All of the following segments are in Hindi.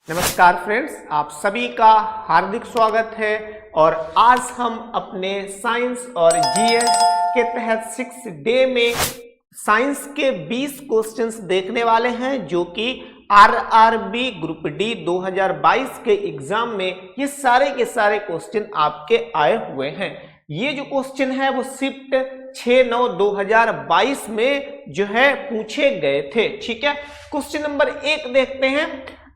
नमस्कार फ्रेंड्स, आप सभी का हार्दिक स्वागत है। और आज हम अपने साइंस और जीएस के तहत 6 डे में साइंस के 20 क्वेश्चंस देखने वाले हैं, जो कि आरआरबी ग्रुप डी 2022 के एग्जाम में ये सारे के सारे क्वेश्चन आपके आए हुए हैं। ये जो क्वेश्चन है वो शिफ्ट 6/9/2022 में जो है पूछे गए थे। ठीक है, क्वेश्चन नंबर 1 देखते हैं।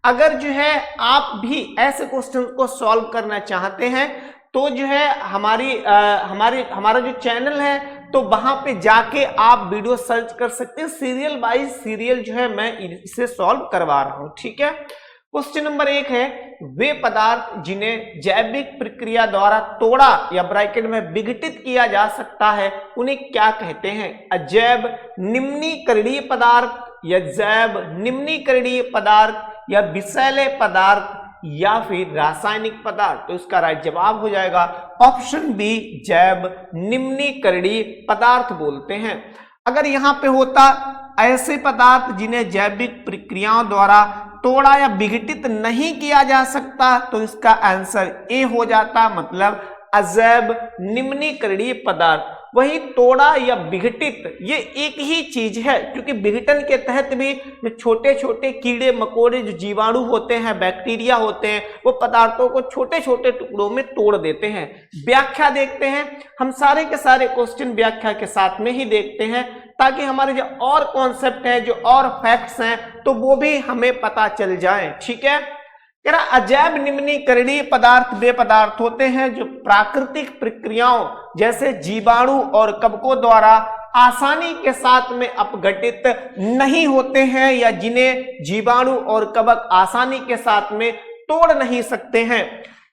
अगर जो है आप भी ऐसे क्वेश्चन को सॉल्व करना चाहते हैं तो जो है हमारा जो चैनल है तो वहां पे जाके आप वीडियो सर्च कर सकते हैं। सीरियल बाय सीरियल जो है मैं इसे सॉल्व करवा रहा हूं। ठीक है, क्वेश्चन नंबर 1 है, वे पदार्थ जिन्हें जैविक प्रक्रिया द्वारा तोड़ा या ब्रैकेट में विघटित किया जा सकता है उन्हें क्या कहते हैं? अजैव निम्नीकरणीय पदार्थ या जैव निम्नीकरणीय पदार्थ या विषैले पदार्थ या फिर रासायनिक पदार्थ। तो इसका राइट जवाब हो जाएगा ऑप्शन बी, जैव निम्नीकरणीय पदार्थ बोलते हैं। अगर यहां पे होता ऐसे पदार्थ जिन्हें जैविक प्रक्रियाओं द्वारा तोड़ा या विघटित नहीं किया जा सकता तो इसका आंसर ए हो जाता, मतलब अजैव निम्नीकरणीय पदार्थ। वही तोड़ा या विघटित ये एक ही चीज है, क्योंकि विघटन के तहत भी जो छोटे छोटे कीड़े मकोड़े जो जीवाणु होते हैं, बैक्टीरिया होते हैं, वो पदार्थों को छोटे छोटे टुकड़ों में तोड़ देते हैं। व्याख्या देखते हैं, हम सारे के सारे क्वेश्चन व्याख्या के साथ में ही देखते हैं ताकि हमारे जो और कॉन्सेप्ट है, जो और फैक्ट्स हैं, तो वो भी हमें पता चल जाए। ठीक है, कह रहा अजैव निम्नीकरणीय पदार्थ वे पदार्थ होते हैं जो प्राकृतिक प्रक्रियाओं जैसे जीवाणु और कवकों द्वारा आसानी के साथ में अपघटित नहीं होते हैं या जिन्हें जीवाणु और कवक आसानी के साथ में तोड़ नहीं सकते हैं।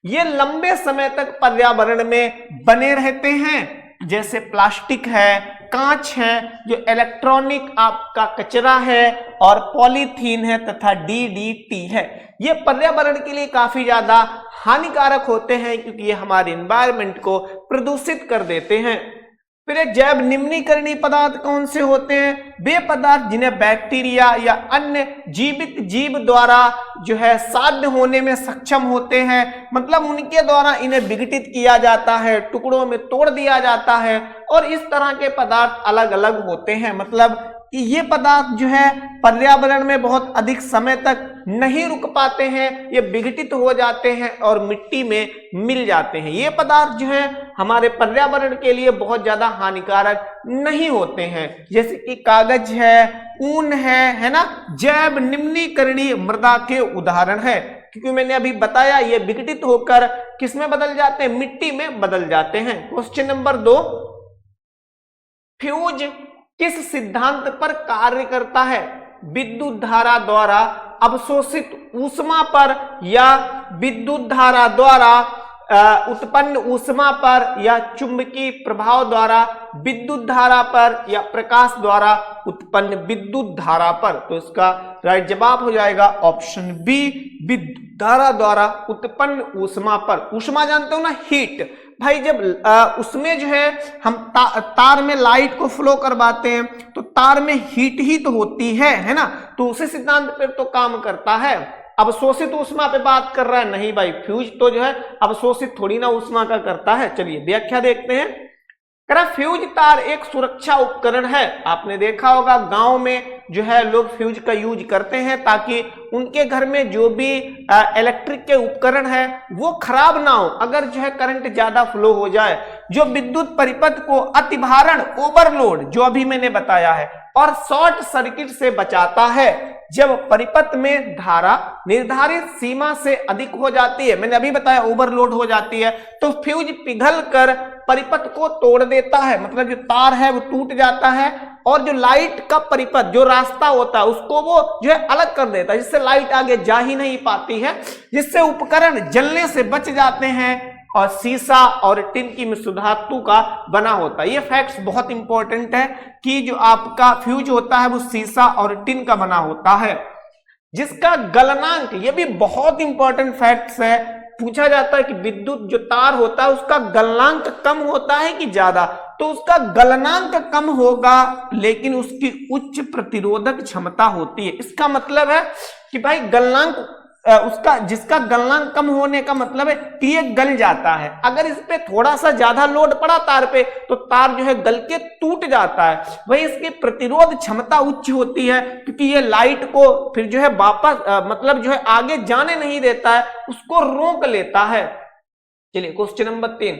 ये लंबे समय तक पर्यावरण में बने रहते हैं, जैसे प्लास्टिक है, कांच है, जो इलेक्ट्रॉनिक आपका कचरा है और पॉलीथीन है तथा डीडीटी है। ये पर्यावरण के लिए काफी ज्यादा हानिकारक होते हैं क्योंकि ये हमारे एनवायरनमेंट को प्रदूषित कर देते हैं। फिर जैव निम्नीकरणीय पदार्थ कौन से होते हैं? वे पदार्थ जिन्हें बैक्टीरिया या अन्य जीवित जीव द्वारा जो है साध्य होने में सक्षम होते हैं, मतलब उनके द्वारा इन्हें विघटित किया जाता है, टुकड़ों में तोड़ दिया जाता है। और इस तरह के पदार्थ अलग अलग होते हैं, मतलब कि ये पदार्थ जो है पर्यावरण में बहुत अधिक समय तक नहीं रुक पाते हैं, ये विघटित हो जाते हैं और मिट्टी में मिल जाते हैं। ये पदार्थ जो है हमारे पर्यावरण के लिए बहुत ज्यादा हानिकारक नहीं होते हैं, जैसे कि कागज है, ऊन है ना, जैव निम्नीकरणीय मृदा के उदाहरण है। क्योंकि मैंने अभी बताया ये विघटित होकर किस में बदल जाते हैं? मिट्टी में बदल जाते हैं। क्वेश्चन नंबर 2, फ्यूज किस सिद्धांत पर कार्य करता है? विद्युत धारा द्वारा अवशोषित ऊष्मा पर या विद्युत धारा द्वारा उत्पन्न ऊष्मा पर या चुंबकीय प्रभाव द्वारा विद्युत धारा पर या प्रकाश द्वारा उत्पन्न विद्युत धारा पर। तो इसका राइट जवाब हो जाएगा ऑप्शन बी, विद्युत धारा द्वारा उत्पन्न ऊष्मा पर। ऊष्मा जानते हो ना, हीट। भाई जब उसमें जो है हम तार में लाइट को फ्लो करवाते हैं तो तार में हीट ही तो होती है ना, तो उसी सिद्धांत पर तो काम करता है। अवशोषित ऊष्मा पे बात कर रहा है, नहीं भाई, फ्यूज तो जो है अवशोषित थोड़ी ना ऊष्मा का करता है। चलिए व्याख्या देखते हैं। फ्यूज तार एक सुरक्षा उपकरण है। आपने देखा होगा गांव में जो है लोग फ्यूज का यूज करते हैं ताकि उनके घर में जो भी इलेक्ट्रिक के उपकरण है वो खराब ना हो। अगर जो है करंट ज्यादा फ्लो हो जाए, जो विद्युत परिपथ को अतिभारण ओवरलोड जो अभी मैंने बताया है और शॉर्ट सर्किट से बचाता है। जब परिपथ में धारा निर्धारित सीमा से अधिक हो जाती है, मैंने अभी बताया ओवरलोड हो जाती है, तो फ्यूज पिघल कर परिपथ को तोड़ देता है, मतलब जो तार है वो टूट जाता है और जो लाइट का परिपथ जो रास्ता होता है उसको वो जो है अलग कर देता है, जिससे लाइट आगे जा ही नहीं पाती है, जिससे उपकरण जलने से बच जाते हैं और शीशा और टिन की मिश्र धातु का बना होता है। ये फैक्ट्स बहुत इंपॉर्टेंट है कि जो आपका फ्यूज होता है वो शीशा और टिन का बना होता है, जिसका गलनांक, ये भी बहुत इंपॉर्टेंट फैक्ट्स है। पूछा जाता है कि विद्युत जो तार होता है उसका गलनांक कम होता है कि ज्यादा, तो उसका गलनांक कम होगा लेकिन उसकी उच्च प्रतिरोधक क्षमता होती है। इसका मतलब है कि भाई गलनांक उसका जिसका गलनांक कम होने का मतलब है कि ये गल जाता है। अगर इस पे थोड़ा सा ज्यादा लोड पड़ा तार पे तो तार जो है गल के टूट जाता है। वही इसकी प्रतिरोध क्षमता उच्च होती है क्योंकि ये लाइट को फिर जो है वापस मतलब जो है आगे जाने नहीं देता है, उसको रोक लेता है। चलिए क्वेश्चन नंबर 3,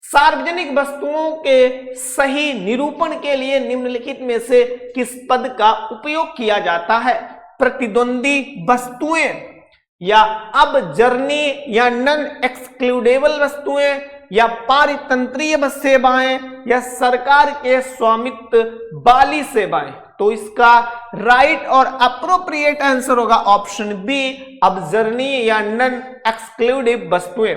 सार्वजनिक वस्तुओं के सही निरूपण के लिए निम्नलिखित में से किस पद का उपयोग किया जाता है? प्रतिद्वंदी वस्तुएं या अबजर्नी या नॉन एक्सक्लूडेबल वस्तुएं या पारितंत्रीय सेवाएं या सरकार के स्वामित्व वाली सेवाएं। तो इसका राइट और अप्रोप्रिएट आंसर होगा ऑप्शन बी, अबजर्नी या नॉन एक्सक्लूडिव वस्तुएं।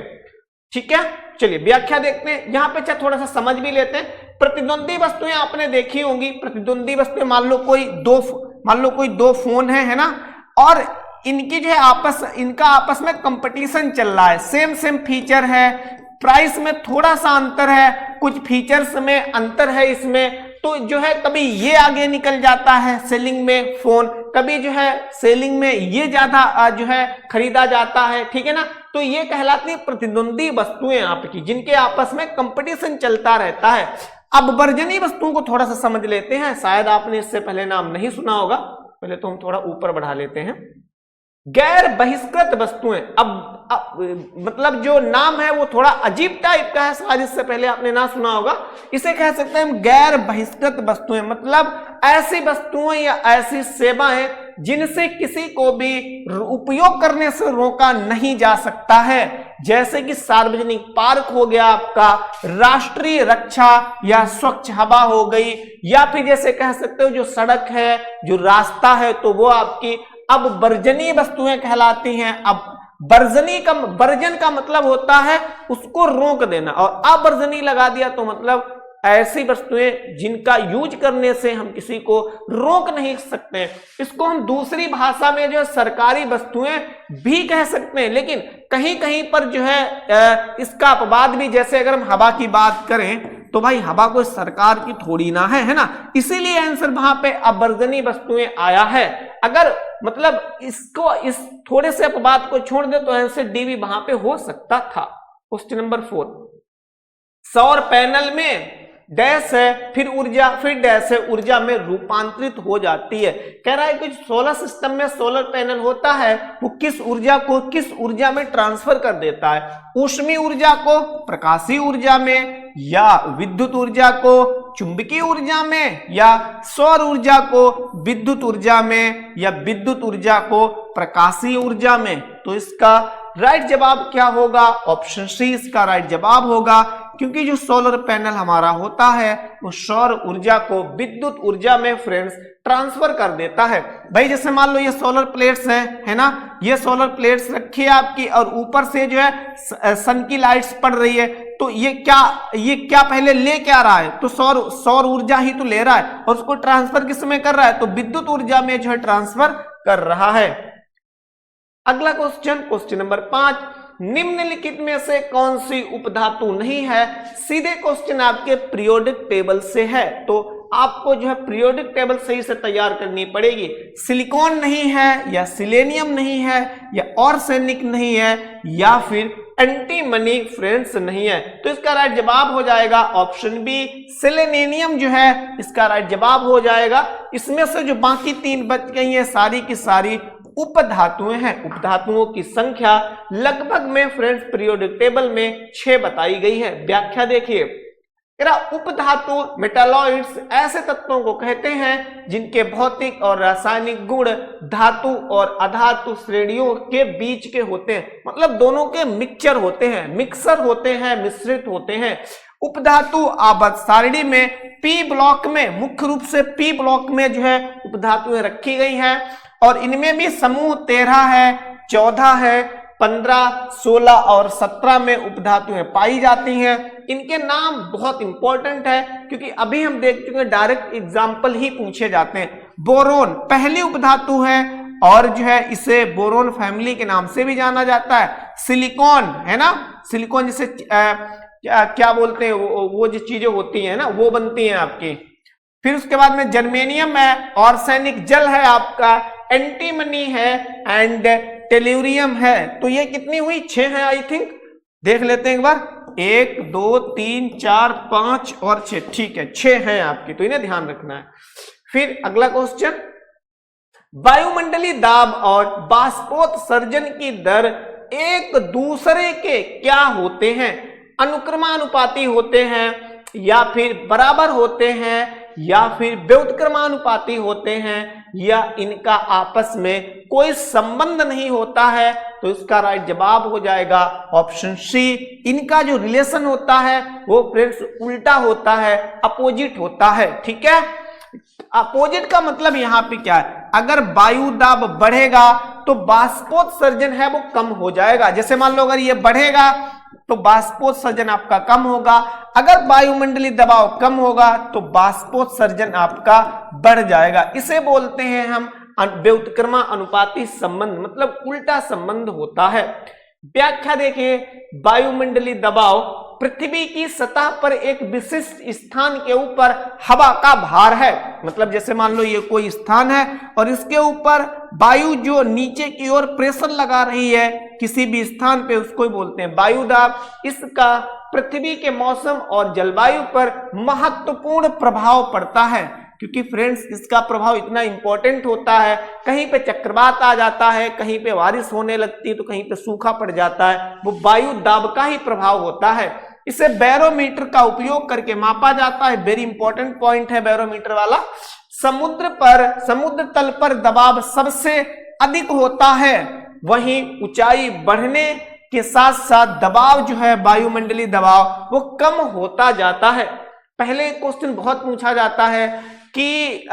ठीक है, चलिए व्याख्या देखते हैं। यहां पे थोड़ा सा समझ भी लेते हैं। प्रतिद्वंदी वस्तुएं आपने देखी होंगी। प्रतिद्वंदी वस्तुएं मान लो कोई दो फोन है ना, और इनकी जो है इनका आपस में कंपटीशन चल रहा है। सेम फीचर है, प्राइस में थोड़ा सा अंतर है, कुछ फीचर्स में अंतर है इसमें, तो जो है कभी ये आगे निकल जाता है सेलिंग में फोन, कभी जो है सेलिंग में ये ज्यादा जो है खरीदा जाता है। ठीक है ना, तो ये कहलाती है प्रतिद्वंदी वस्तुएं आपकी, जिनके आपस में कंपटीशन चलता रहता है। अब वर्जनीय वस्तुओं को थोड़ा सा समझ लेते हैं। शायद आपने इससे पहले नाम नहीं सुना होगा, पहले तो हम थोड़ा ऊपर बढ़ा लेते हैं। गैर बहिष्कृत वस्तुएं। अब मतलब जो नाम है वो थोड़ा अजीब टाइप का है, शायद इससे पहले आपने ना सुना होगा। इसे कह सकते हैं हम गैर बहिष्कृत वस्तुएं, मतलब ऐसी वस्तुएं या ऐसी सेवाएं जिनसे किसी को भी उपयोग करने से रोका नहीं जा सकता है। जैसे कि सार्वजनिक पार्क हो गया आपका, राष्ट्रीय रक्षा या स्वच्छ हवा हो गई, या फिर जैसे कह सकते हो जो सड़क है, जो रास्ता है, तो वो आपकी अब वर्जनीय वस्तुएं कहलाती हैं। अब वर्जन का मतलब होता है उसको रोक देना, और अवर्जनीय लगा दिया तो मतलब ऐसी वस्तुएं जिनका यूज करने से हम किसी को रोक नहीं सकते। इसको हम दूसरी भाषा में जो है सरकारी वस्तुएं भी कह सकते हैं, लेकिन कहीं कहीं पर जो है इसका अपवाद भी, जैसे अगर हम हवा की बात करें तो भाई हवा कोई सरकार की थोड़ी ना है ना, इसीलिए आंसर वहां पे अवर्जनीय वस्तुएं आया है। अगर मतलब इसको इस थोड़े से अपवाद को छोड़ दे तो आंसर डी भी वहां पे हो सकता था। क्वेश्चन नंबर 4, सौर पैनल में डैश है, फिर ऊर्जा, फिर डैश है, ऊर्जा में रूपांतरित हो जाती है। कह रहा है कि सोलर सिस्टम में सोलर पैनल होता है वो किस ऊर्जा को किस ऊर्जा में ट्रांसफर कर देता है? ऊष्मीय ऊर्जा को प्रकाशीय ऊर्जा में, या विद्युत ऊर्जा को चुंबकीय ऊर्जा में, या सौर ऊर्जा को विद्युत ऊर्जा में, या विद्युत ऊर्जा को प्रकाशीय ऊर्जा में। तो इसका राइट जवाब क्या होगा? ऑप्शन सी इसका राइट जवाब होगा, क्योंकि जो सोलर पैनल हमारा होता है वो सौर ऊर्जा को विद्युत ऊर्जा में फ्रेंड्स ट्रांसफर कर देता है। भाई जैसे मान लो ये सोलर प्लेट्स हैं, है ना, ये सोलर प्लेट्स रखी है आपकी, और ऊपर से जो है सन की लाइट्स पड़ रही है, तो ये क्या पहले ले क्या रहा है? तो सौर ऊर्जा ही तो ले रहा है, और उसको ट्रांसफर किस में कर रहा है? तो विद्युत ऊर्जा में जो है ट्रांसफर कर रहा है। अगला क्वेश्चन नंबर 5, निम्नलिखित में से कौन सी उपधातु नहीं है? सीधे क्वेश्चन आपके पीरियोडिक टेबल से है, तो आपको जो है पीरियोडिक टेबल सही से तैयार करनी पड़ेगी। सिलिकॉन नहीं है, या सिलेनियम नहीं है, या आर्सेनिक नहीं है, या फिर एंटीमनी फ्रेंड्स नहीं है। तो इसका राइट जवाब हो जाएगा ऑप्शन बी, सेलेनियम जो है इसका राइट जवाब हो जाएगा। इसमें से जो बाकी 3 बच गई हैं सारी की सारी उपधातुएं हैं। उपधातुओं की संख्या लगभग में फ्रेंड्स पीरियोडिक टेबल में 6 बताई गई है। व्याख्या देखिए, उपधातु मेटालॉइड्स ऐसे तत्वों को कहते हैं जिनके भौतिक और रासायनिक गुण धातु और अधातु श्रेणियों के बीच के होते हैं, मतलब दोनों के मिक्सचर होते हैं, मिश्रित होते हैं। उपधातु आबद्ध सारणी में पी ब्लॉक में, मुख्य रूप से पी ब्लॉक में जो है उपधातुएं रखी गई हैं, और इनमें भी समूह 13 है, 14 है, 15, 16 और 17 में उपधातुएं पाई जाती हैं। इनके नाम बहुत इंपॉर्टेंट है, क्योंकि अभी हम देख चुके हैं डायरेक्ट एग्जाम्पल ही पूछे जाते हैं। बोरोन पहली उपधातु है, और जो है इसे बोरोन फैमिली के नाम से भी जाना जाता है। सिलिकॉन है ना, सिलिकॉन जिसे क्या बोलते हैं, वो जो चीजें होती हैं ना वो बनती हैं आपकी। फिर उसके बाद में जर्मेनियम है, आर्सेनिक जल है आपका, एंटीमनी है, एंड टेल्यूरियम है, तो ये कितनी हुई? 6 है आई थिंक, देख लेते हैं एक बार। 1 2 3 4 5 और 6, ठीक है 6 है आपकी, तो इन्हें ध्यान रखना है। फिर अगला क्वेश्चन, वायुमंडलीय दाब और बाष्पोत्सर्जन की दर एक दूसरे के क्या होते हैं? अनुक्रमानुपाती होते हैं, या फिर बराबर होते हैं, या फिर व्युत्क्रमानुपाती होते हैं, या इनका आपस में कोई संबंध नहीं होता है? तो इसका राइट जवाब हो जाएगा ऑप्शन सी। इनका जो रिलेशन होता है वो फ्रेंड्स उल्टा होता है, अपोजिट होता है। ठीक है, अपोजिट का मतलब यहां पे क्या है? अगर वायु दाब बढ़ेगा तो बाष्पोत्सर्जन है वो कम हो जाएगा। जैसे मान लो अगर ये बढ़ेगा तो बाष्पोत्सर्जन आपका कम होगा, अगर वायुमंडलीय दबाव कम होगा तो बाष्पोत्सर्जन आपका बढ़ जाएगा। इसे बोलते हैं हम व्युत्क्रमानुपाती संबंध, मतलब उल्टा संबंध होता है। व्याख्या देखिए, वायुमंडलीय दबाव पृथ्वी की सतह पर एक विशिष्ट स्थान के ऊपर हवा का भार है। मतलब जैसे मान लो ये कोई स्थान है और इसके ऊपर वायु जो नीचे की ओर प्रेशर लगा रही है किसी भी स्थान पे, उसको ही बोलते हैं वायु दाब। इसका पृथ्वी के मौसम और जलवायु पर महत्वपूर्ण प्रभाव पड़ता है, क्योंकि फ्रेंड्स इसका प्रभाव इतना इंपॉर्टेंट होता है। कहीं पे चक्रवात आ जाता है, कहीं पे बारिश होने लगती है, तो कहीं पे सूखा पड़ जाता है, वो वायु दाब का ही प्रभाव होता है। इसे बैरोमीटर का उपयोग करके मापा जाता है। वेरी इंपॉर्टेंट पॉइंट है बैरोमीटर वाला। समुद्र तल पर दबाव सबसे अधिक होता है, वहीं ऊंचाई बढ़ने के साथ साथ दबाव जो है वायुमंडलीय दबाव वो कम होता जाता है। पहले क्वेश्चन बहुत पूछा जाता है कि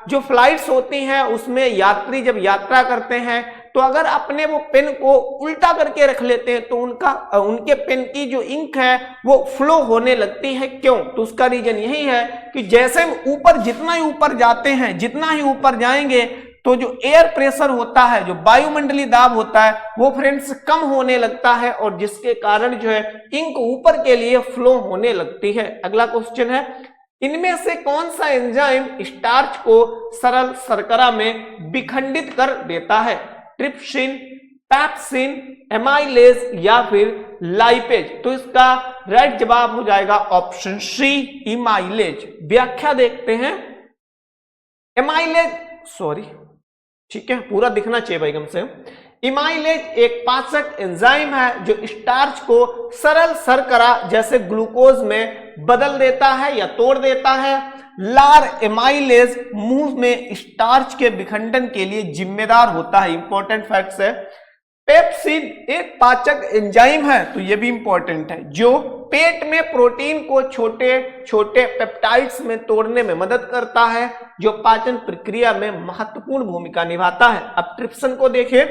जो फ्लाइट्स होती हैं उसमें यात्री जब यात्रा करते हैं तो अगर अपने वो पेन को उल्टा करके रख लेते हैं तो उनके पेन की जो इंक है वो फ्लो होने लगती है। क्यों? तो उसका रीजन यही है कि जैसे ऊपर जितना ही ऊपर जाते हैं, जितना ही ऊपर जाएंगे तो जो एयर प्रेशर होता है, जो वायुमंडलीय दाब होता है वो फ्रेंड्स कम होने लगता है, और जिसके कारण जो है इंक ऊपर के लिए फ्लो होने लगती है। अगला क्वेश्चन है, इनमें से कौन सा एंजाइम स्टार्च को सरल शर्करा में विखंडित कर देता है? ट्रिप्सिन, पेप्सिन, एमाइलेज या फिर लाइपेज? तो इसका राइट जवाब हो जाएगा ऑप्शन सी, इमाइलेज। व्याख्या देखते हैं। एमाइलेज, सॉरी ठीक है पूरा दिखना चाहिए भाई कम से। इमाइलेज एक पाचक एंजाइम है जो स्टार्च को सरल शर्करा जैसे ग्लूकोज में बदल देता है या तोड़ देता है। लार एमाइलेज मुंह में स्टार्च के विखंडन के लिए जिम्मेदार होता है। इंपॉर्टेंट फैक्ट्स है। पेप्सिन एक पाचक एंजाइम है, तो यह भी इंपॉर्टेंट है, जो पेट में प्रोटीन को छोटे छोटे पेप्टाइड्स में तोड़ने में मदद करता है, जो पाचन प्रक्रिया में महत्वपूर्ण भूमिका निभाता है। अब ट्रिप्सिन को देखिए।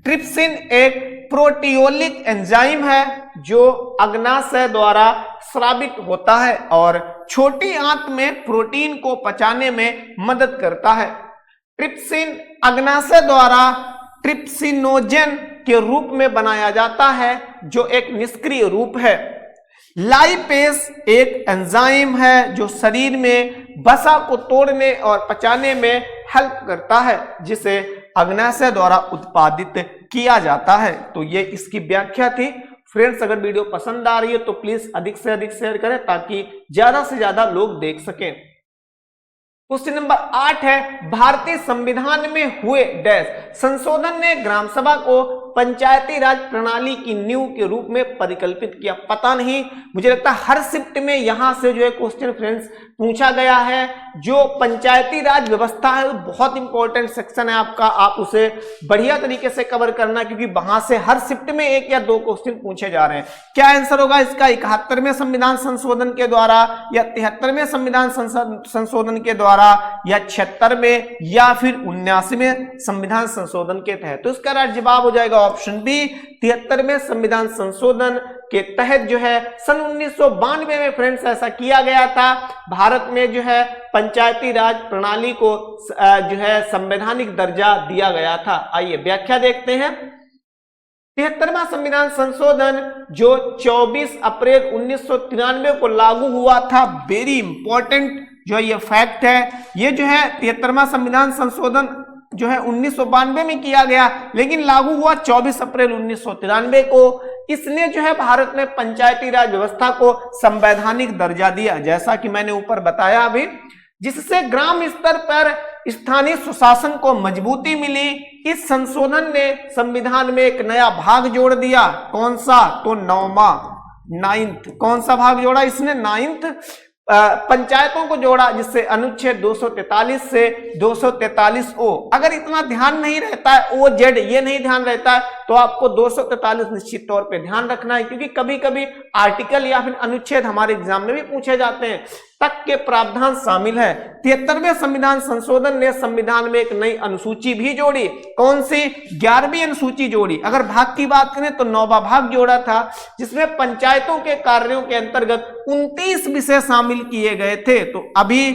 ट्रिप्सिन एक प्रोटियोलिक एंजाइम है जो अग्नाशय द्वारा स्रावित होता है और छोटी आंत में प्रोटीन को पचाने में मदद करता है। ट्रिप्सिन अग्नाशय द्वारा ट्रिप्सिनोजेन के रूप में बनाया जाता है जो एक निष्क्रिय रूप है। लाइपेज एक एंजाइम है जो शरीर में वसा को तोड़ने और पचाने में हेल्प करता है, जिसे अग्नाशय द्वारा उत्पादित किया जाता है। तो ये इसकी व्याख्या थी। फ्रेंड्स अगर वीडियो पसंद आ रही है तो प्लीज अधिक से अधिक शेयर करें ताकि ज्यादा से ज्यादा लोग देख सकें। क्वेश्चन नंबर 8 है, भारतीय संविधान में हुए डैश संशोधन ने ग्राम सभा को पंचायती राज प्रणाली की नींव के रूप में परिकल्पित किया। पता नहीं, मुझे लगता है हर शिफ्ट में यहां से जो है क्वेश्चन फ्रेंड्स पूछा गया है। जो पंचायती राज व्यवस्था है वो बहुत इंपॉर्टेंट सेक्शन है आपका, आप उसे बढ़िया तरीके से कवर करना, क्योंकि वहां से हर शिफ्ट में 1 या 2 क्वेश्चन पूछे जा रहे हैं। क्या आंसर होगा इसका? 71वें संविधान संशोधन के द्वारा, या 73वें संविधान संशोधन के द्वारा, या 76वें, या फिर 79वें संविधान संशोधन के तहत? तो इसका राइट जवाब हो जाएगा ऑप्शन बी, 73वें संविधान संशोधन के तहत जो है सन 1992 में फ्रेंड्स ऐसा किया गया था। भारत में जो है पंचायती राज प्रणाली को जो है संवैधानिक दर्जा दिया गया था। आइए व्याख्या देखते हैं। 73वां संविधान संशोधन जो 24 अप्रैल 1993 को लागू हुआ था, वेरी इंपॉर्टेंट जो ये फैक्ट है। ये जो है 73वां संविधान संशोधन जो है 1992 में किया गया, लेकिन लागू हुआ 24 अप्रैल 1993 को। इसने जो है भारत में पंचायती राज व्यवस्था को संवैधानिक दर्जा दिया, जैसा कि मैंने ऊपर बताया अभी, जिससे ग्राम स्तर पर स्थानीय सुशासन को मजबूती मिली। इस संशोधन ने संविधान में एक नया भाग जोड़ दिया। कौन सा? तो 9th। कौन सा भाग जोड़ा इसने? 9th। पंचायतों को जोड़ा, जिससे अनुच्छेद 243 से 243O, अगर इतना ध्यान नहीं रहता है, OZ ये नहीं ध्यान रहता है, तो आपको 243 निश्चित तौर पे ध्यान रखना है, क्योंकि कभी कभी आर्टिकल या फिर अनुच्छेद हमारे एग्जाम में भी पूछे जाते हैं, तक के प्रावधान शामिल है। 73वें संविधान संशोधन ने संविधान में एक नई अनुसूची भी जोड़ी। कौन सी? 11वीं अनुसूची जोड़ी। अगर भाग की बात करें तो 9वां भाग जोड़ा था, जिसमें पंचायतों के कार्यों के अंतर्गत 29 विषय शामिल किए गए थे। तो अभी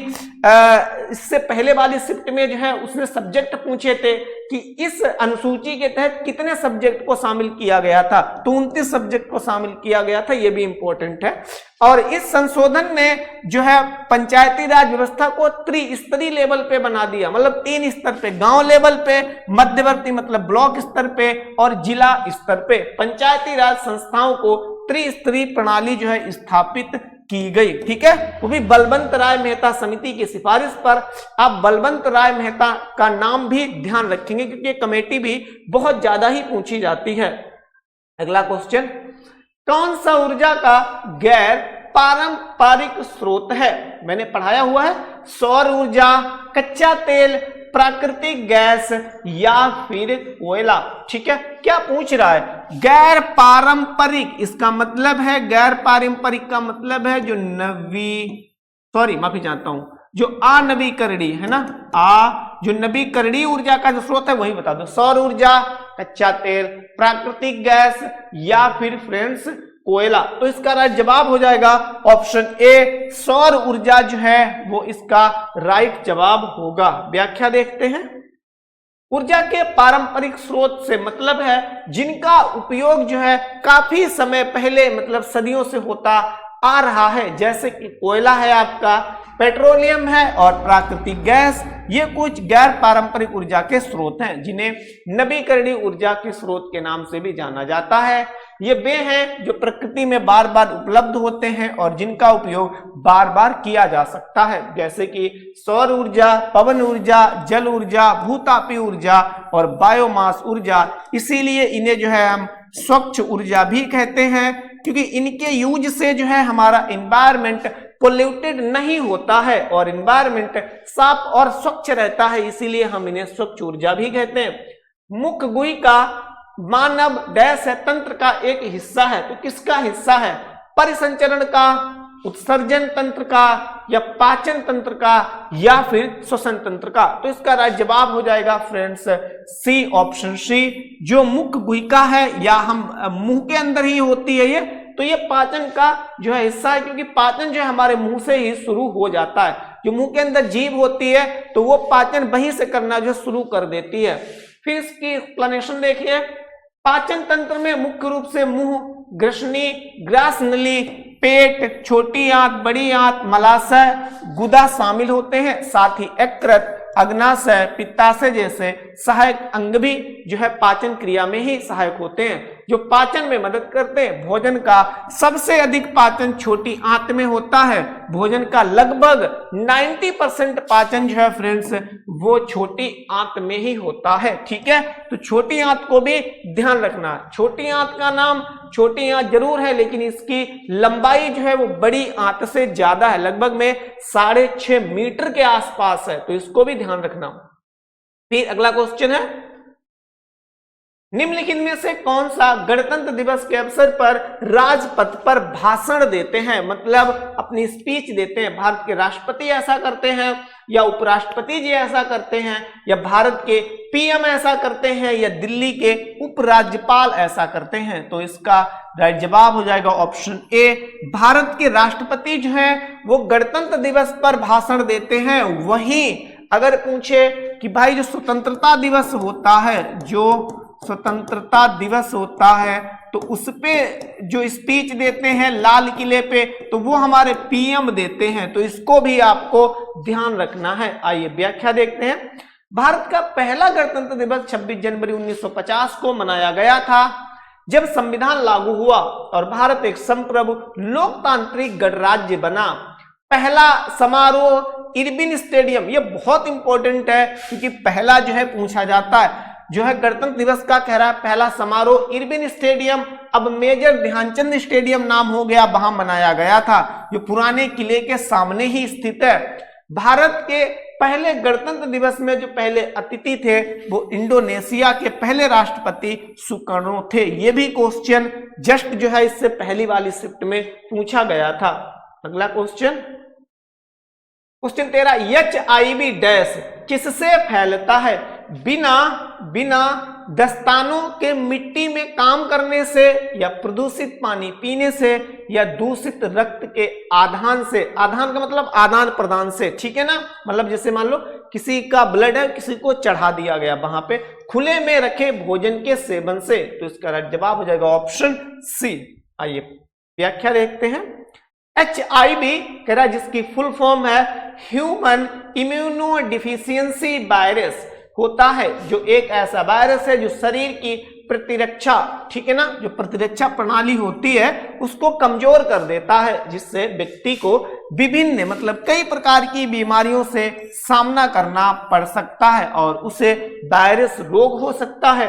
इससे पहले वाली शिफ्ट में जो है उसने सब्जेक्ट पूछे थे कि इस अनुसूची के तहत कितने सब्जेक्ट को शामिल किया गया था, तो 29 सब्जेक्ट को शामिल किया गया था, यह भी इंपॉर्टेंट है। और इस संशोधन ने जो है पंचायती राज व्यवस्था को त्रिस्तरीय लेवल पे बना दिया, मतलब 3 स्तर पे, गांव लेवल पे, मध्यवर्ती मतलब ब्लॉक स्तर पे और जिला स्तर पे पंचायती राज संस्थाओं को त्रिस्तरीय प्रणाली जो है स्थापित की गई। ठीक है, वो भी बलवंत राय मेहता समिति की सिफारिश पर। आप बलवंत राय मेहता का नाम भी ध्यान रखेंगे, क्योंकि कमेटी भी बहुत ज्यादा ही पूछी जाती है। अगला क्वेश्चन, कौन सा ऊर्जा का गैर पारंपरिक स्रोत है? मैंने पढ़ाया हुआ है, सौर ऊर्जा, कच्चा तेल, प्राकृतिक गैस या फिर कोयला। ठीक है, क्या पूछ रहा है? गैर पारंपरिक, इसका मतलब है, गैर पारंपरिक का मतलब है जो माफी चाहता हूं, जो अनवीकरणीय है ना, जो नवीकरणीय ऊर्जा का जो स्रोत है वही बता दो। सौर ऊर्जा, कच्चा तेल, प्राकृतिक गैस या फिर फ्रेंड्स कोयला। तो इसका राइट जवाब हो जाएगा ऑप्शन ए, सौर ऊर्जा जो है वो इसका राइट जवाब होगा। व्याख्या देखते हैं। ऊर्जा के पारंपरिक स्रोत से मतलब है जिनका उपयोग जो है काफी समय पहले मतलब सदियों से होता आ रहा है, जैसे कि कोयला है आपका, पेट्रोलियम है और प्राकृतिक गैस। ये कुछ गैर पारंपरिक ऊर्जा के स्रोत हैं, जिन्हें नवीकरणीय ऊर्जा के स्रोत के नाम से भी जाना जाता है। ये वे हैं जो प्रकृति में बार बार उपलब्ध होते हैं और जिनका उपयोग बार बार किया जा सकता है, जैसे कि सौर ऊर्जा, पवन ऊर्जा, जल ऊर्जा, भूतापीय ऊर्जा और बायोमास ऊर्जा। इसीलिए इन्हें जो है हम स्वच्छ ऊर्जा भी कहते हैं, क्योंकि इनके यूज से जो है हमारा एनवायरमेंट पोल्यूटेड नहीं होता है और एनवायरमेंट साफ और स्वच्छ रहता है, इसीलिए हम इन्हें स्वच्छ ऊर्जा भी कहते हैं। मुख्य गुही का मानव डैश है तंत्र का एक हिस्सा है, तो किसका हिस्सा है? परिसंचरण का, उत्सर्जन तंत्र का या पाचन तंत्र का या फिर श्वसन तंत्र का। तो इसका राइट जवाब हो जाएगा फ्रेंड्स सी, ऑप्शन सी, जो मुख्य गुहिका है या हम मुंह के अंदर ही होती है ये, तो ये पाचन का जो है हिस्सा है, क्योंकि पाचन जो है हमारे मुंह से ही शुरू हो जाता है। जो मुंह के अंदर जीभ होती है तो वो पाचन वहीं से करना जो शुरू कर देती है। फिर इसकी एक्सप्लेनेशन देखिए। पाचन तंत्र में मुख्य रूप से मुंह, ग्रसनी, ग्रास नली, पेट, छोटी आंत, बड़ी आंत, मलाशय, गुदा शामिल होते हैं। साथ ही यकृत, अग्नाशय, पित्ताशय जैसे सहायक अंग भी जो है पाचन क्रिया में ही सहायक होते हैं, जो पाचन में मदद करते हैं। भोजन का सबसे अधिक पाचन छोटी आंत में होता है। भोजन का लगभग 90% पाचन जो है फ्रेंड्स वो छोटी आंत में ही होता है। ठीक है, तो छोटी आंत को भी ध्यान रखना। छोटी आंत का नाम छोटी आंत जरूर है, लेकिन इसकी लंबाई जो है वो बड़ी आंत से ज्यादा है, लगभग में 6.5 मीटर के आसपास है, तो इसको भी ध्यान रखना। फिर अगला क्वेश्चन है, निम्नलिखित में से कौन सा गणतंत्र दिवस के अवसर पर राजपथ पर भाषण देते हैं, मतलब अपनी स्पीच देते हैं? भारत के राष्ट्रपति ऐसा करते हैं या उपराष्ट्रपति जी ऐसा करते हैं या भारत के पीएम ऐसा करते हैं या दिल्ली के उपराज्यपाल ऐसा करते हैं? तो इसका राइट जवाब हो जाएगा ऑप्शन ए, भारत के राष्ट्रपति जो है वो गणतंत्र दिवस पर भाषण देते हैं। वहीं अगर पूछे कि भाई जो स्वतंत्रता दिवस होता है, जो स्वतंत्रता दिवस होता है, तो उस पे जो स्पीच देते हैं लाल किले पे, तो वो हमारे पीएम देते हैं, तो इसको भी आपको ध्यान रखना है। आइए व्याख्या देखते हैं। भारत का पहला गणतंत्र दिवस 26 जनवरी 1950 को मनाया गया था, जब संविधान लागू हुआ और भारत एक संप्रभु लोकतांत्रिक गणराज्य बना। पहला समारोह इरविन स्टेडियम, ये बहुत इंपॉर्टेंट है क्योंकि पहला जो है पूछा जाता है, जो है गणतंत्र दिवस का कह रहा है पहला समारोह इरविन स्टेडियम, अब मेजर ध्यानचंद स्टेडियम नाम हो गया, वहां मनाया गया था, जो पुराने किले के सामने ही स्थित है। भारत के पहले गणतंत्र दिवस में जो पहले अतिथि थे वो इंडोनेशिया के पहले राष्ट्रपति सुकर्णो थे। ये भी क्वेश्चन जस्ट जो है इससे पहली वाली शिफ्ट में पूछा गया था। अगला क्वेश्चन, क्वेश्चन 13, HIV डैश किससे फैलता है? बिना दस्तानों के मिट्टी में काम करने से, या प्रदूषित पानी पीने से, या दूषित रक्त के आदान से। आदान का मतलब आदान प्रदान से, ठीक है ना, मतलब जैसे मान लो किसी का ब्लड है, किसी को चढ़ा दिया गया वहां पे, खुले में रखे भोजन के सेवन से। तो इसका राइट जवाब हो जाएगा ऑप्शन सी। आइए व्याख्या देखते हैं। HIV कह रहा है जिसकी फुल फॉर्म है ह्यूमन इम्यूनो डिफिशियंसी वायरस, होता है जो एक ऐसा वायरस है जो शरीर की प्रतिरक्षा, ठीक है ना, जो प्रतिरक्षा प्रणाली होती है उसको कमजोर कर देता है, जिससे व्यक्ति को विभिन्न मतलब कई प्रकार की बीमारियों से सामना करना पड़ सकता है और उसे वायरस रोग हो सकता है।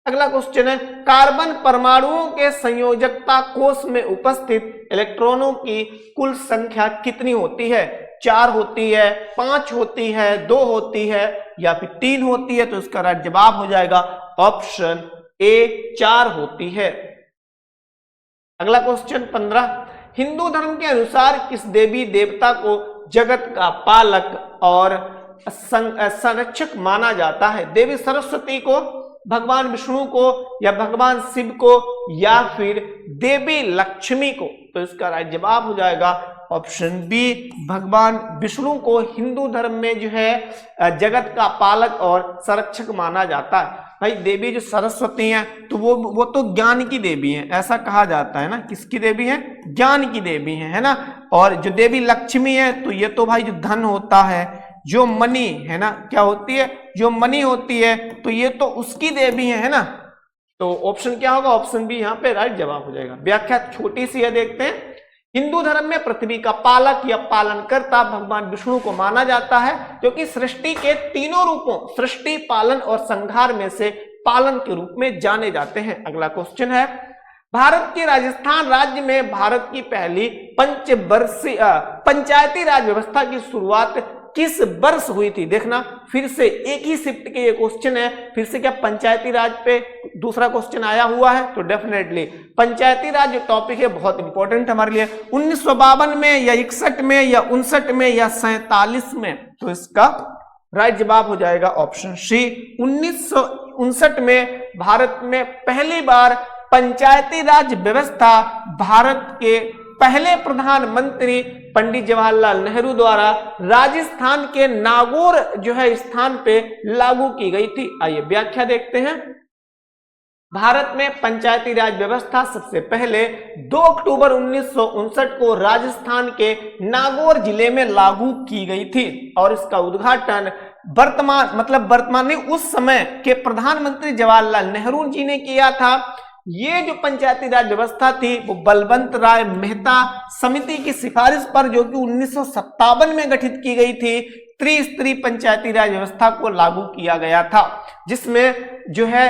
अगला क्वेश्चन है, कार्बन परमाणुओं के संयोजकता कोष में उपस्थित इलेक्ट्रॉनों की कुल संख्या कितनी होती है? 4 होती है, 5 होती है, 2 होती है, या फिर 3 होती है? तो इसका राइट जवाब हो जाएगा ऑप्शन ए 4 होती है। अगला क्वेश्चन 15, हिंदू धर्म के अनुसार किस देवी देवता को जगत का पालक और संरक्षक माना जाता है? देवी सरस्वती को, भगवान विष्णु को, या भगवान शिव को, या फिर देवी लक्ष्मी को? तो इसका राइट जवाब हो जाएगा ऑप्शन बी, भगवान विष्णु को हिंदू धर्म में जो है जगत का पालक और संरक्षक माना जाता है। भाई देवी जो सरस्वती हैं तो वो तो ज्ञान की देवी हैं, ऐसा कहा जाता है ना। किसकी देवी है? ज्ञान की देवी है ना। और जो देवी लक्ष्मी है तो ये तो भाई जो धन होता है, जो मनी है ना, क्या होती है? जो मनी होती है, तो ये तो उसकी देवी है ना। तो ऑप्शन क्या होगा? ऑप्शन बी यहाँ पे राइट जवाब हो जाएगा। व्याख्या छोटी सी है, देखते हैं। हिंदू धर्म में पृथ्वी का पालक या पालनकर्ता भगवान विष्णु को माना जाता है, क्योंकि सृष्टि के तीनों रूपों सृष्टि, पालन और संहार में से पालन के रूप में जाने जाते हैं। अगला क्वेश्चन है, भारत के राजस्थान राज्य में भारत की पहली पंचवर्षीय पंचायती राज व्यवस्था की शुरुआत किस वर्ष हुई थी? देखना फिर से एक ही शिफ्ट के ये क्वेश्चन है, फिर से क्या पंचायती राज पे दूसरा क्वेश्चन आया हुआ है? तो डेफिनेटली पंचायती राज जो टॉपिक है बहुत इंपॉर्टेंट हमारे लिए। 1952 में या 61 में या 59 में या 47 में? तो इसका राइट जवाब हो जाएगा ऑप्शन सी, 1959 में भारत में पहली बार पंचायती राज व्यवस्था भारत के पहले प्रधानमंत्री पंडित जवाहरलाल नेहरू द्वारा राजस्थान के नागौर जो है स्थान पे लागू की गई थी। आइए व्याख्या देखते हैं। भारत में पंचायती राज व्यवस्था सबसे पहले 2 अक्टूबर 1959 को राजस्थान के नागौर जिले में लागू की गई थी और इसका उद्घाटन वर्तमान में उस समय के प्रधानमंत्री जवाहरलाल नेहरू जी ने किया था। ये जो पंचायती राज व्यवस्था थी वो बलवंत राय मेहता समिति की सिफारिश पर, जो कि 1957 में गठित की गई थी, त्रिस्तरीय पंचायती राज व्यवस्था को लागू किया गया था, जिसमें जो है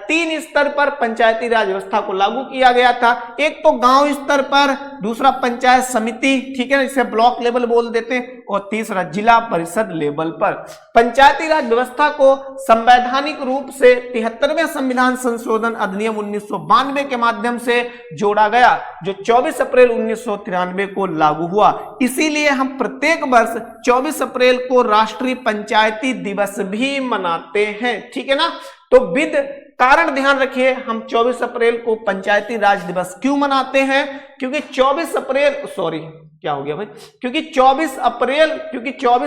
3 स्तर पर पंचायती राज व्यवस्था को लागू किया गया था। एक तो गांव स्तर पर, दूसरा पंचायत समिति, ठीक है ना, इसे ब्लॉक लेवल बोल देते हैं, और तीसरा जिला परिषद लेवल पर। पंचायती राज व्यवस्था को संवैधानिक रूप से 73वें संविधान संशोधन अधिनियम 1992 के माध्यम से जोड़ा गया, जो 24 अप्रैल 1993 को लागू हुआ। इसीलिए हम प्रत्येक वर्ष 24 अप्रैल को राष्ट्रीय पंचायती दिवस भी मनाते हैं, ठीक है ना। तो विद कारण ध्यान रखिए, हम 24 अप्रैल को पंचायती राज दिवस क्यों मनाते हैं? क्योंकि 24 अप्रैल क्या हो गया भाई? क्योंकि 24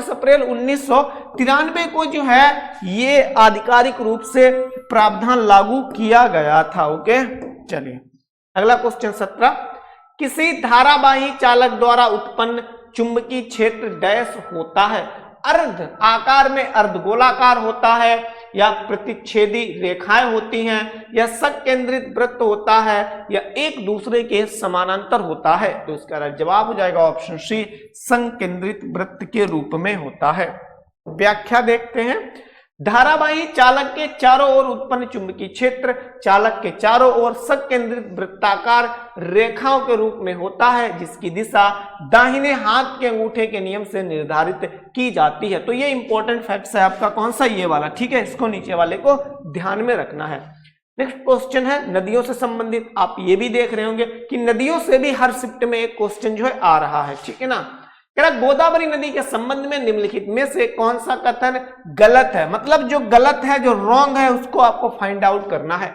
अप्रैल 1993 को जो है ये आधिकारिक रूप से प्रावधान लागू किया गया था। ओके, चलिए अगला क्वेश्चन 17, किसी धारावाही चालक द्वारा उत्पन्न चुंबकीय क्षेत्र डैश होता है? अर्ध आकार में अर्धगोलाकार होता है, या प्रतिच्छेदी रेखाएं होती हैं, या संकेंद्रित वृत्त होता है, या एक दूसरे के समानांतर होता है। तो इसका जवाब हो जाएगा ऑप्शन सी, संकेंद्रित वृत्त के रूप में होता है। व्याख्या देखते हैं। धारावाही चालक के चारों ओर उत्पन्न चुंबकीय क्षेत्र चालक के चारों ओर संकेंद्रित वृत्ताकार रेखाओं के रूप में होता है, जिसकी दिशा दाहिने हाथ के अंगूठे के नियम से निर्धारित की जाती है। तो ये इंपॉर्टेंट फैक्ट्स है आपका, कौन सा, ये वाला, ठीक है, इसको नीचे वाले को ध्यान में रखना है। नेक्स्ट क्वेश्चन है नदियों से संबंधित। आप ये भी देख रहे होंगे कि नदियों से भी हर शिफ्ट में एक क्वेश्चन जो है आ रहा है, ठीक है ना। गोदावरी नदी के संबंध में निम्नलिखित में से कौन सा कथन गलत है, मतलब जो गलत है, जो रॉन्ग है, उसको आपको फाइंड आउट करना है।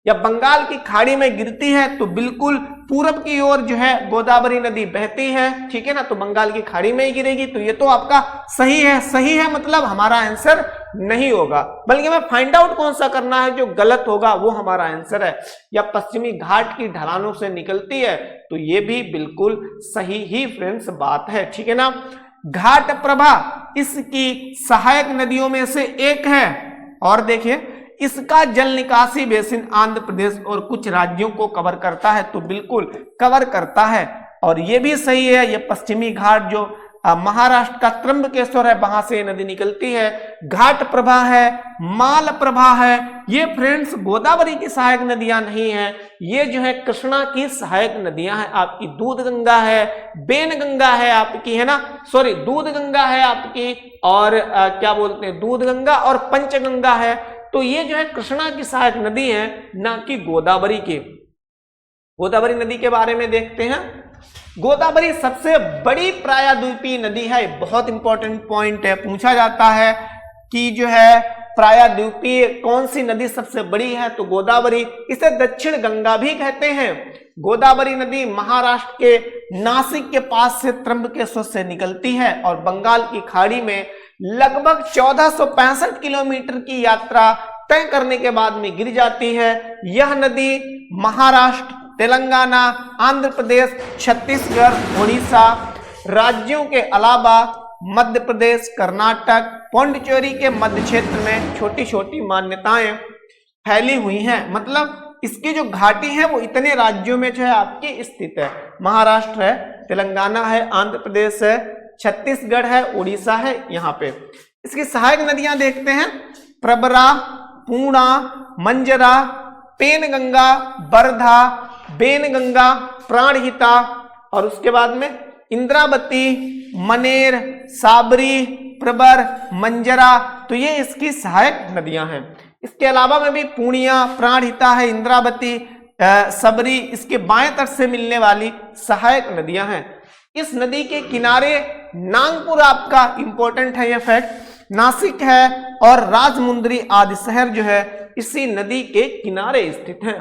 या बंगाल की खाड़ी में गिरती है तो बिल्कुल पूरब की ओर जो है गोदावरी नदी बहती है, ठीक है ना, तो बंगाल की खाड़ी में ही गिरेगी। तो ये तो आपका सही है, सही है मतलब हमारा आंसर नहीं होगा, बल्कि हमें फाइंड आउट कौन सा करना है, जो गलत होगा वो हमारा आंसर है। या पश्चिमी घाट की ढलानों से निकलती है, तो ये भी बिल्कुल सही ही फ्रेंड्स बात है, ठीक है ना। घाट प्रभा इसकी सहायक नदियों में से एक है, और देखिए इसका जल निकासी बेसिन आंध्र प्रदेश और कुछ राज्यों को कवर करता है, तो बिल्कुल कवर करता है। और ये भी सही है, ये पश्चिमी घाट जो महाराष्ट्र का त्र्यंबकेश्वर है, वहां से नदी निकलती है। घाट प्रभा है, माल प्रभा है, ये फ्रेंड्स गोदावरी की सहायक नदियां नहीं है, ये जो है कृष्णा की सहायक नदियां हैं। आपकी दूध गंगा है, बेन गंगा है आपकी, है ना, सॉरी दूध गंगा है आपकी, और क्या बोलते हैं, दूध गंगा और पंचगंगा है। तो ये जो है कृष्णा की सहायक नदी है, ना कि गोदावरी की। गोदावरी नदी के बारे में देखते हैं। गोदावरी सबसे बड़ी प्रायद्वीपीय नदी है, बहुत इंपॉर्टेंट पॉइंट है, पूछा जाता है कि जो है प्रायद्वीपीय कौन सी नदी सबसे बड़ी है, तो गोदावरी। इसे दक्षिण गंगा भी कहते हैं। गोदावरी नदी महाराष्ट्र के नासिक के पास से त्र्यंबकेश्वर से निकलती है और बंगाल की खाड़ी में लगभग 1465 किलोमीटर की यात्रा तय करने के बाद में गिर जाती है। यह नदी महाराष्ट्र, तेलंगाना, आंध्र प्रदेश, छत्तीसगढ़, उड़ीसा राज्यों के अलावा मध्य प्रदेश, कर्नाटक, पौंडीचेरी के मध्य क्षेत्र में छोटी छोटी मान्यताएं फैली हुई हैं। मतलब इसकी जो घाटी है वो इतने राज्यों में जो है आपकी स्थित है। महाराष्ट्र है, तेलंगाना है, आंध्र प्रदेश है, छत्तीसगढ़ है, उड़ीसा है, यहाँ पे। इसकी सहायक नदियां देखते हैं। प्रबरा, पूर्णा, मंजरा, पेनगंगा, बरधा, बेनगंगा, प्राणहिता, और उसके बाद में इंद्रावती, मनेर, साबरी, प्रबर, मंजरा, तो ये इसकी सहायक नदियां हैं। इसके अलावा में भी पूर्णिया, प्राणहिता है, इंद्रावती, सबरी इसके बाएं तट से मिलने वाली सहायक नदियां हैं। इस नदी के किनारे नागपुर आपका इंपॉर्टेंट है, यह फैक्ट, नासिक है और राजमुंद्री आदि शहर जो है इसी नदी के किनारे स्थित हैं।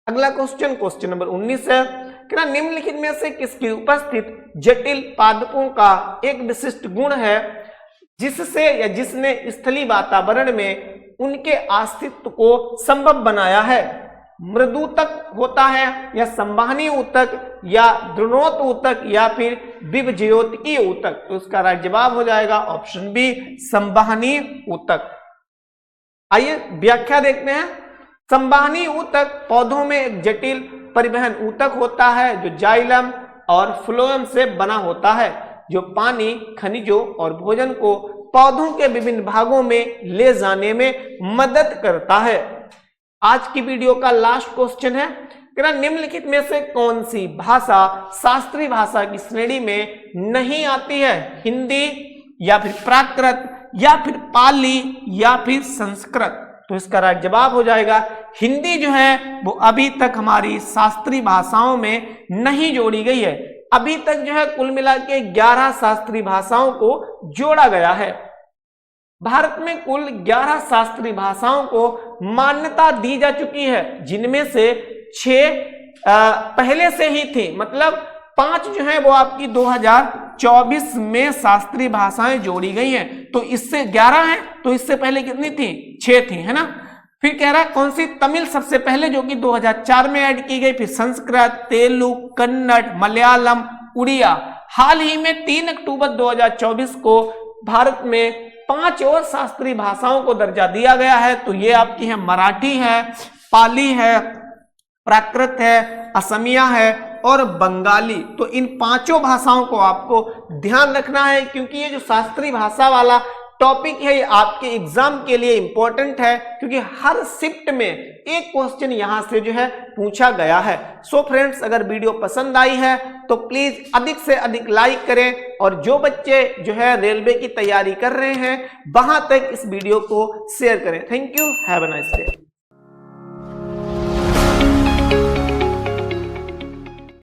अगला क्वेश्चन, क्वेश्चन नंबर 19 है कि निम्नलिखित में से किसकी उपस्थित जटिल पादपों का एक विशिष्ट गुण है जिससे या जिसने स्थलीय वातावरण में उनके अस्तित्व को संभव बनाया है। मृदुतक होता है, या संवहनीय ऊतक, या द्रुणोत ऊतक, या फिर विभज्योतकीय ऊतक। तो इसका राइट जवाब हो जाएगा ऑप्शन बी, संवहनीय ऊतक। आइए व्याख्या देखते हैं। संवहनीय ऊतक पौधों में एक जटिल परिवहन ऊतक होता है जो जाइलम और फ्लोएम से बना होता है, जो पानी, खनिजों और भोजन को पौधों के विभिन्न भागों में ले जाने में मदद करता है। आज की वीडियो का लास्ट क्वेश्चन है कि निम्नलिखित में से कौन सी भाषा शास्त्रीय भाषा की श्रेणी में नहीं आती है। हिंदी, या फिर प्राकृत, या फिर पाली, या फिर संस्कृत। तो इसका राइट जवाब हो जाएगा हिंदी जो है वो अभी तक हमारी शास्त्रीय भाषाओं में नहीं जोड़ी गई है। अभी तक जो है कुल मिला के 11 शास्त्रीय भाषाओं को जोड़ा गया है। भारत में कुल 11 शास्त्रीय भाषाओं को मान्यता दी जा चुकी है, जिनमें से 6 पहले से ही थी, मतलब 5 जो है वो आपकी 2024 में शास्त्रीय भाषाएं जोड़ी गई हैं। तो इससे 11 है, तो इससे पहले कितनी थी? 6 थी, है ना। फिर कह रहा है कौन सी? तमिल सबसे पहले, जो कि 2004 में ऐड की गई। फिर संस्कृत, तेलुगु, कन्नड़, मलयालम, उड़िया। हाल ही में 3 अक्टूबर 2024 को भारत में 5 और शास्त्रीय भाषाओं को दर्जा दिया गया है। तो ये आपकी है मराठी है, पाली है, प्राकृत है, असमिया है और बंगाली। तो इन 5 भाषाओं को आपको ध्यान रखना है, क्योंकि ये जो शास्त्रीय भाषा वाला टॉपिक है ये आपके एग्जाम के लिए इंपॉर्टेंट है, क्योंकि हर शिफ्ट में एक क्वेश्चन यहां से जो है पूछा गया है। सो फ्रेंड्स, अगर वीडियो पसंद आई है तो प्लीज अधिक से अधिक लाइक करें, और जो बच्चे जो है रेलवे की तैयारी कर रहे हैं वहां तक इस वीडियो को शेयर करें। Thank you, have a nice day.